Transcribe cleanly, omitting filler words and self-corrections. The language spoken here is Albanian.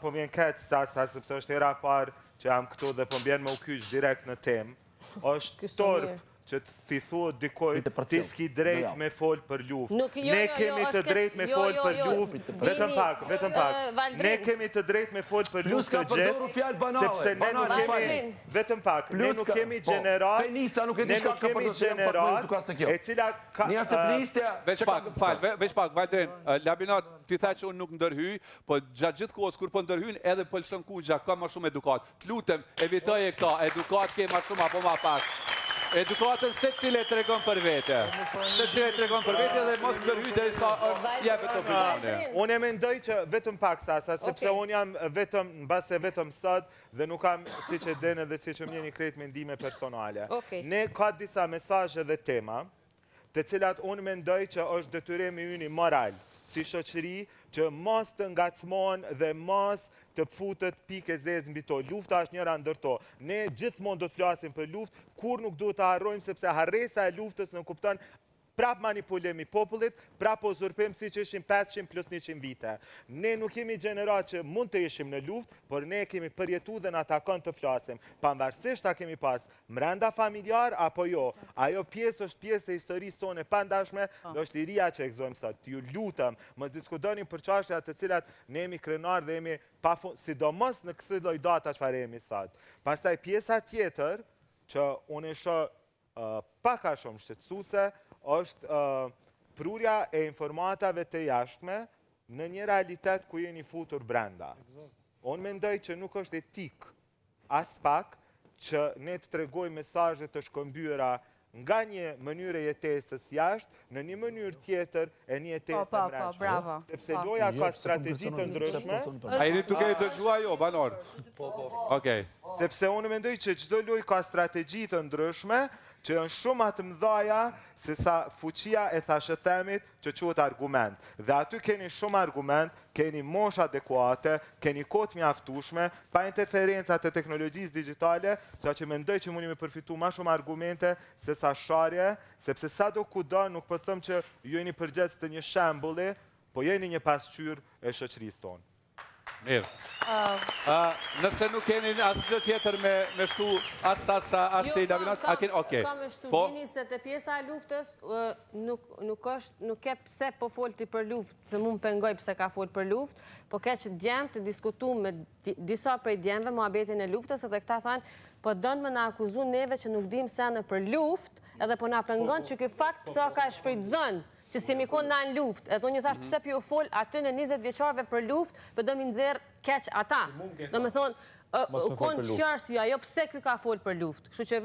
Po vjen keq sa sepse është hera parë që jam këtu dhe po mbjen me u kyç direkt në temë. Është torp që ti thuhet dikojt ti s'ki drejt me fol për luftë. Ne kemi të drejt me fol për luftë. Vetëm pak. Ne kemi të drejt me fol për luftë të gjithë, sepse ne nuk kemi vetëm pak. Ne nuk kemi gjenerat. Ne nuk kemi gjenerat e cila ka Veç pak, Valdrin, Labinat, ti tha që unë nuk ndërhyj, po gjatë gjithë kohës kur po ndërhyjnë edhe pëlqen Kuxha ka më shumë edukat. T'lutem, evitoje këta, edukat ke më shumë apo më pak. Edukatën se cilë e tregon për vete. Se cilë e tregon për vete dhe mos ndërhyj derisa jepet opinione. Unë e mendoj që vetëm pak Sasa, sepse unë jam vetëm mbase vetëm sot dhe nuk kam siç e dënë dhe siç më jeni krejt mendime personale. Ne ka disa mesazhe dhe tema të cilat unë mendoj që është detyrimi ynë moral, si shoqëri, që mos të ngacmon dhe mos të futet pikë e zezë mbi to. Lufta është njëra ndër to. Ne gjithmonë do të flasim për luftë, kur nuk duhet të harrojmë sepse harresa e luftës në kupton prap manipulimi popullit, prap uzurpim si që ishim 500 plus 100 vite. Ne nuk jemi gjenerat që mund të ishim në luft, por ne kemi përjetu dhe në atakon të flasim. Pavarësisht ta kemi pas mrenda familjar, apo jo. Ajo pjesë është pjesë e historisë tonë e pandashme, dhe është liria që e gëzojmë sot. Ju lutëm, më diskutonim për çështja të cilat ne jemi krenar dhe jemi sidomos në kësaj lloj data çfarë jemi sot. Pastaj pjesa tjetër, që unë e shoh pak a shumë shqetësuese, është prurja e informatave të jashtme në një realitet ku jeni futur brenda. Unë mendoj që nuk është etik as pak që ne të tregojmë mesazhe të shkëmbyera nga një mënyrë jetesës jashtë në një mënyrë tjetër e një jetesë brendshme. Sepse loja ka strategji të ndryshme. A jeni duke i dëgjuar jo, banor? Okej. Sepse unë mendoj që çdo lojë ka strategji të ndryshme që janë shumë atë mëdhaja se sa fuqia e thashëthemit që quhet argument. Dhe aty keni shumë argument, keni mosh adekuate, keni kohë mjaftueshme, pa interferencat e teknologjisë digjitale, sa që mendoj që mundi me përfitu ma shumë argumente se sa sharje, sepse sado kudo nuk po them që ju jeni përgjegjës të një shembulli, po jeni një pasqyrë e shoqërisë tonë. Mirë. Nëse nuk keni asgjë tjetër me shtu as Sasa, as te Labinat, a keni, okej. Kam me shtu, dini se të pjesa e luftës nuk ke pse po folti për luftë, se mu më pengoj pse ka folë për luftë, po ke që djemë të diskutu me disa prej djemëve muhabetin e luftës, edhe këta thanë, po dënë me në akuzu neve që nuk dim se në për luftë, edhe po në pengon që këj fakt pse ka shfrytëzën, që si mi konë në luftë, edhe unë një thash pëse pjo folë aty në 20 vjeqarve për luftë, për do mi nëzirë keq ata. Do me thonë, konë qërësia, jo pëse kjo ka folë për luftë.